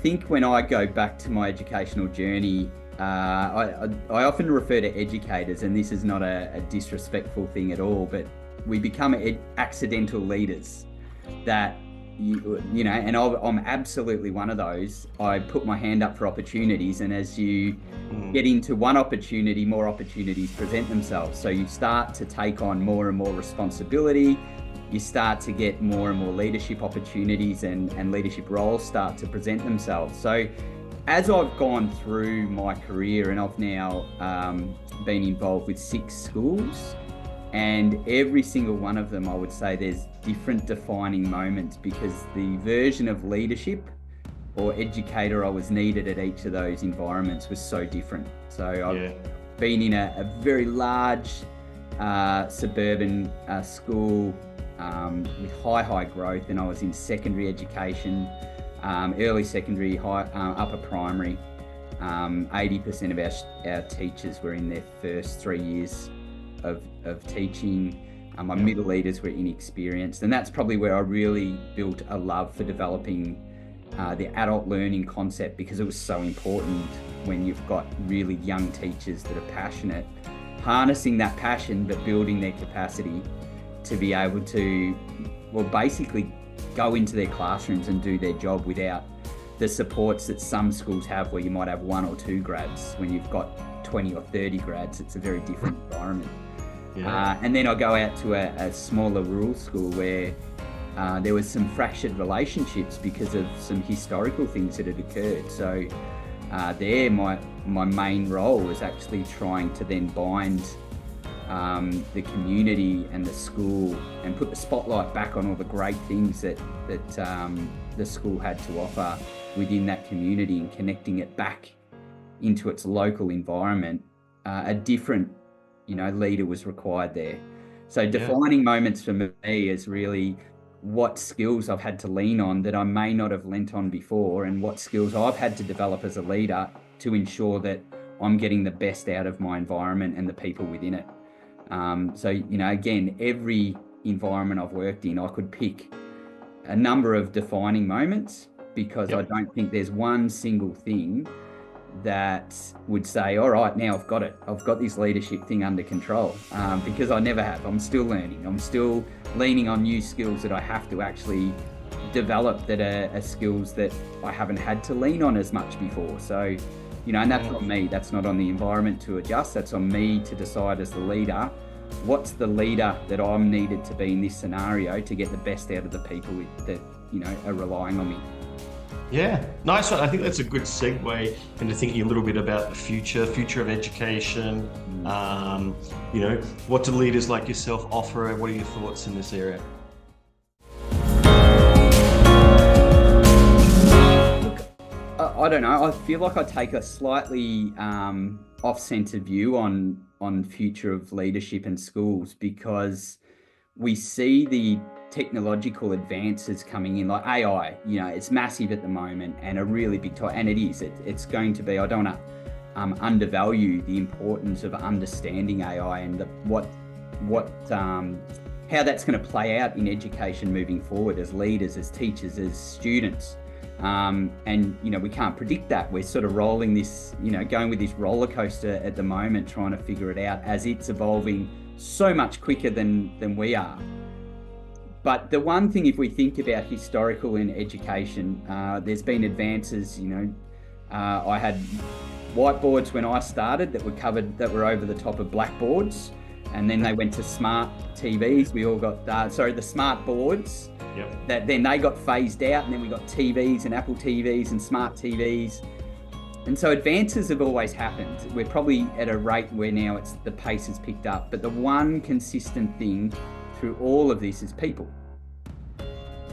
think when I go back to my educational journey, I often refer to educators, and this is not a disrespectful thing at all, but we become accidental leaders that, you know, and I'm absolutely one of those. I put my hand up for opportunities, and as you get into one opportunity, more opportunities present themselves. So you start to take on more and more responsibility. You start to get more and more leadership opportunities, and leadership roles start to present themselves. So as I've gone through my career, and I've now been involved with 6 schools, and every single one of them, I would say there's different defining moments, because the version of leadership or educator I was needed at each of those environments was so different. So I've been in a very large suburban school with high growth, and I was in secondary education, early secondary, upper primary. 80% of our teachers were in their first 3 years of teaching. My middle leaders were inexperienced, and that's probably where I really built a love for developing the adult learning concept, because it was so important when you've got really young teachers that are passionate, harnessing that passion but building their capacity to be able to, well, basically go into their classrooms and do their job without the supports that some schools have, where you might have 1 or 2 grads. When you've got 20 or 30 grads, it's a very different environment. And then I go out to a smaller rural school where there was some fractured relationships because of some historical things that had occurred. So there, my main role was actually trying to then bind the community and the school, and put the spotlight back on all the great things that the school had to offer within that community, and connecting it back into its local environment. A different, leader was required there. So defining moments for me is really what skills I've had to lean on that I may not have lent on before, and what skills I've had to develop as a leader to ensure that I'm getting the best out of my environment and the people within it. So, again, every environment I've worked in, I could pick a number of defining moments, because I don't think there's one single thing that would say, all right, now I've got it. I've got this leadership thing under control, because I never have. I'm still learning. I'm still leaning on new skills that I have to actually develop, that are skills that I haven't had to lean on as much before. So, and that's on me. That's not on the environment to adjust. That's on me to decide as the leader, what's the leader that I'm needed to be in this scenario to get the best out of the people that, are relying on me. Yeah, nice one. I think that's a good segue into thinking a little bit about the future of education. What do leaders like yourself offer? What are your thoughts in this area? I don't know. I feel like I take a slightly off-centre view on future of leadership in schools, because we see the technological advances coming in, like AI. It's massive at the moment, and a really big time, and it is. It's going to be. I don't want to undervalue the importance of understanding AI and how that's going to play out in education moving forward, as leaders, as teachers, as students. We can't predict that. We're sort of rolling this, going with this roller coaster at the moment, trying to figure it out as it's evolving so much quicker than we are. But the one thing, if we think about historical in education, there's been advances. I had whiteboards when I started that were over the top of blackboards, and then they went to smart TVs. We all got the smart boards. That then they got phased out, and then we got TVs and Apple TVs and smart TVs. And so advances have always happened. We're probably at a rate where now the pace has picked up. But the one consistent thing through all of this is people.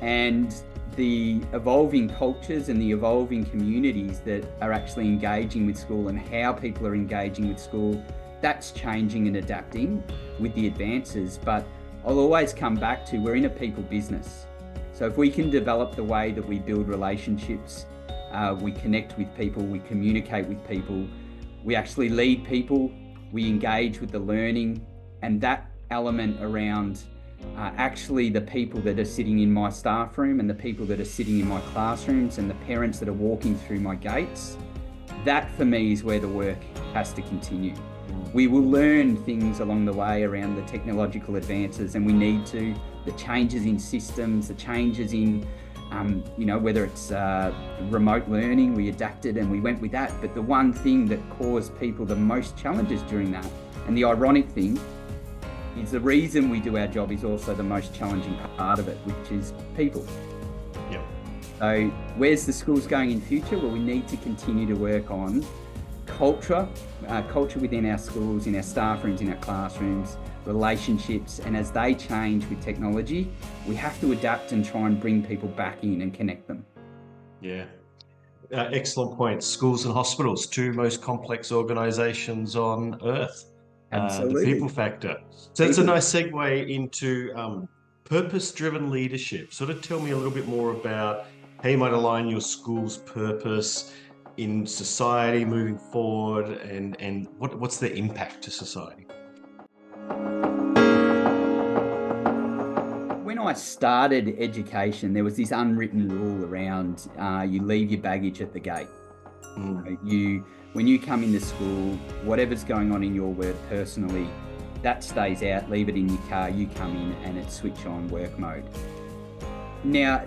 And the evolving cultures and the evolving communities that are actually engaging with school, and how people are engaging with school, that's changing and adapting with the advances. But I'll always come back to, we're in a people business. So if we can develop the way that we build relationships, we connect with people, we communicate with people, we actually lead people, we engage with the learning, and that element around are actually the people that are sitting in my staff room and the people that are sitting in my classrooms and the parents that are walking through my gates. That for me is where the work has to continue. We will learn things along the way around the technological advances, and we need to, the changes in systems, the changes in, whether it's remote learning, we adapted and we went with that. But the one thing that caused people the most challenges during that, and the ironic thing, is the reason we do our job is also the most challenging part of it, which is people. Yep. So where's the schools going in future? Well, we need to continue to work on culture within our schools, in our staff rooms, in our classrooms, relationships, and as they change with technology, we have to adapt and try and bring people back in and connect them. Yeah. Excellent point. Schools and hospitals, two most complex organisations on earth. The Absolutely. people factor. So that's a nice segue into purpose-driven leadership. Sort of tell me a little bit more about how you might align your school's purpose in society moving forward, and what's the impact to society? When I started education, there was this unwritten rule around you leave your baggage at the gate. When you come into school, whatever's going on in your world personally, that stays out, leave it in your car, you come in and it's switch on work mode. Now,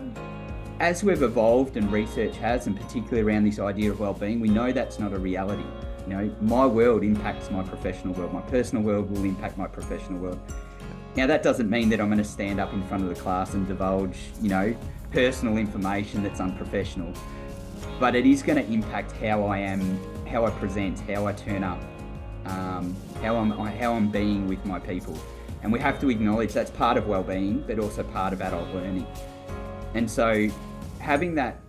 as we've evolved and research has, and particularly around this idea of well-being, we know that's not a reality. My world impacts my professional world. My personal world will impact my professional world. Now, that doesn't mean that I'm going to stand up in front of the class and divulge, personal information that's unprofessional. But it is going to impact how I am, how I present, how I turn up, how I'm being with my people. And we have to acknowledge that's part of well-being, but also part of adult learning. And so having that,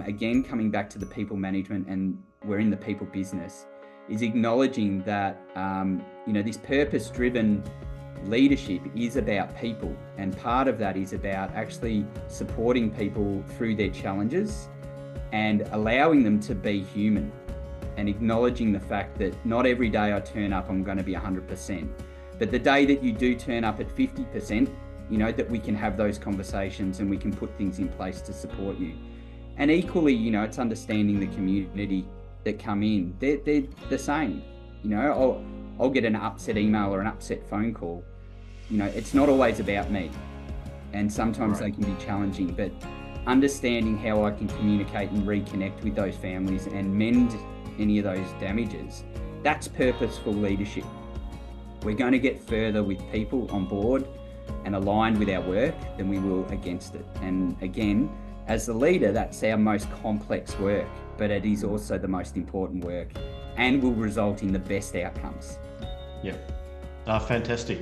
again, coming back to the people management, and we're in the people business, is acknowledging that, this purpose-driven leadership is about people. And part of that is about actually supporting people through their challenges and allowing them to be human, and acknowledging the fact that not every day I turn up, I'm going to be 100%. But the day that you do turn up at 50%, that we can have those conversations and we can put things in place to support you. And equally, it's understanding the community that come in. They're the same. I'll get an upset email or an upset phone call. It's not always about me. And sometimes they can be challenging, but understanding how I can communicate and reconnect with those families and mend any of those damages, that's purposeful leadership. We're going to get further with people on board and aligned with our work than we will against it. And again, as the leader, that's our most complex work, but it is also the most important work and will result in the best outcomes. Yeah. Fantastic.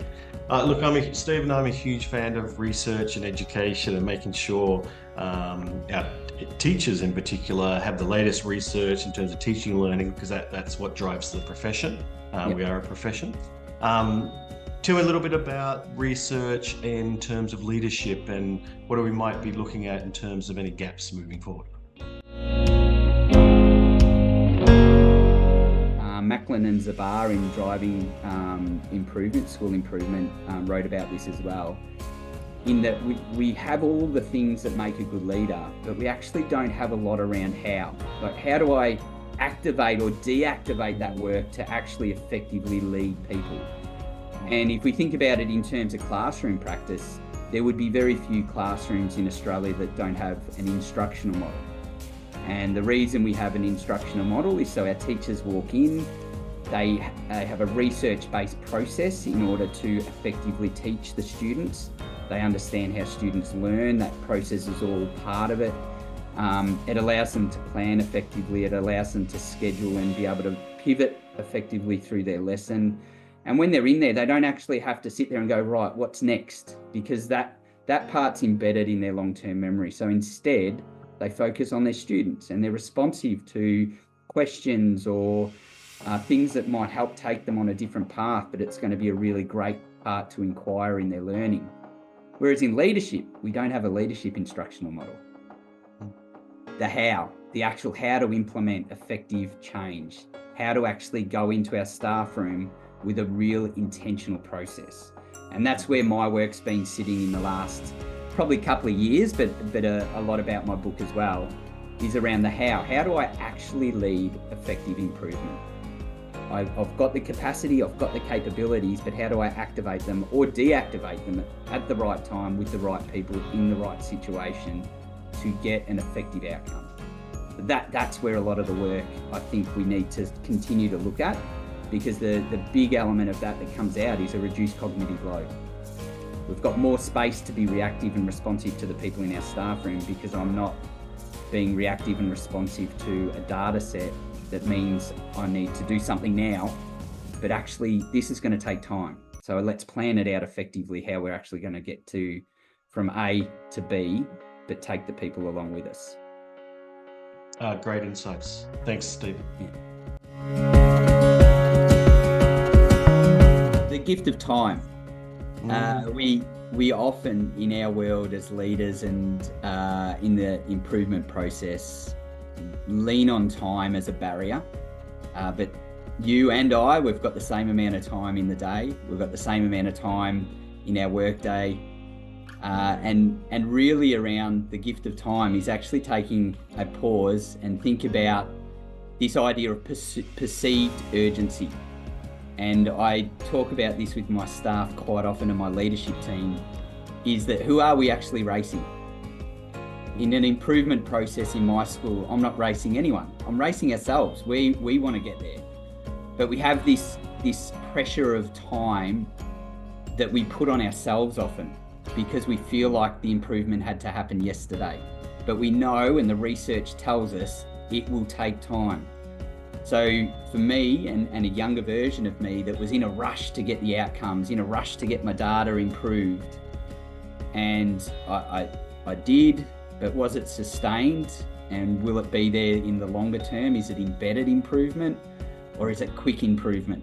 Look, Stephen, I'm a huge fan of research and education and making sure our teachers in particular have the latest research in terms of teaching and learning, because that's what drives the profession. We are a profession. Tell me a little bit about research in terms of leadership and what we might be looking at in terms of any gaps moving forward. Macklin and Zabar, in driving school improvement, wrote about this as well, in that we have all the things that make a good leader, but we actually don't have a lot around how. Like, how do I activate or deactivate that work to actually effectively lead people? And if we think about it in terms of classroom practice, there would be very few classrooms in Australia that don't have an instructional model. And the reason we have an instructional model is so our teachers walk in, they have a research-based process in order to effectively teach the students. They understand how students learn. That process is all part of it. It allows them to plan effectively. It allows them to schedule and be able to pivot effectively through their lesson. And when they're in there, they don't actually have to sit there and go, right, what's next? Because that part's embedded in their long-term memory. So instead, they focus on their students and they're responsive to questions or things that might help take them on a different path, but it's going to be a really great part to inquire in their learning. Whereas in leadership, we don't have a leadership instructional model. The actual how to implement effective change, how to actually go into our staff room with a real intentional process. And that's where my work's been sitting in the last probably couple of years, but a lot about my book as well, is around the how. How do I actually lead effective improvement? I've got the capacity, I've got the capabilities, but how do I activate them or deactivate them at the right time with the right people in the right situation to get an effective outcome? That's where a lot of the work I think we need to continue to look at, because the big element of that comes out is a reduced cognitive load. We've got more space to be reactive and responsive to the people in our staff room, because I'm not being reactive and responsive to a data set that means I need to do something now, but actually this is going to take time. So let's plan it out effectively, how we're actually going to get to from A to B, but take the people along with us. Great insights. Thanks, Stephen. The gift of time. We often in our world as leaders and in the improvement process lean on time as a barrier, but you and I, we've got the same amount of time in the day, we've got the same amount of time in our work day, and really around the gift of time is actually taking a pause and think about this idea of perceived urgency. And I talk about this with my staff quite often and my leadership team, is that who are we actually racing? In an improvement process in my school, I'm not racing anyone. I'm racing ourselves. We want to get there. But we have this pressure of time that we put on ourselves often, because we feel like the improvement had to happen yesterday. But we know, and the research tells us, it will take time. So for me and a younger version of me that was in a rush to get the outcomes, in a rush to get my data improved, and I did, but was it sustained? And will it be there in the longer term? Is it embedded improvement, or is it quick improvement?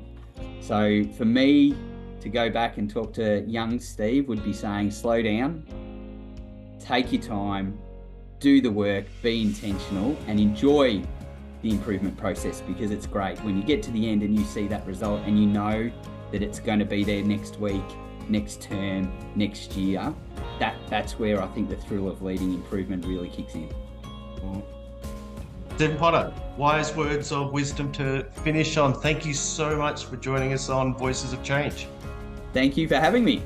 So for me to go back and talk to young Steve would be saying, slow down, take your time, do the work, be intentional, and enjoy the improvement process, because it's great when you get to the end and you see that result and you know that it's going to be there next week, next term, next year. That's where I think the thrill of leading improvement really kicks in. Stephen Potter, wise words of wisdom to finish on. Thank you so much for joining us on Voices of Change. Thank you for having me.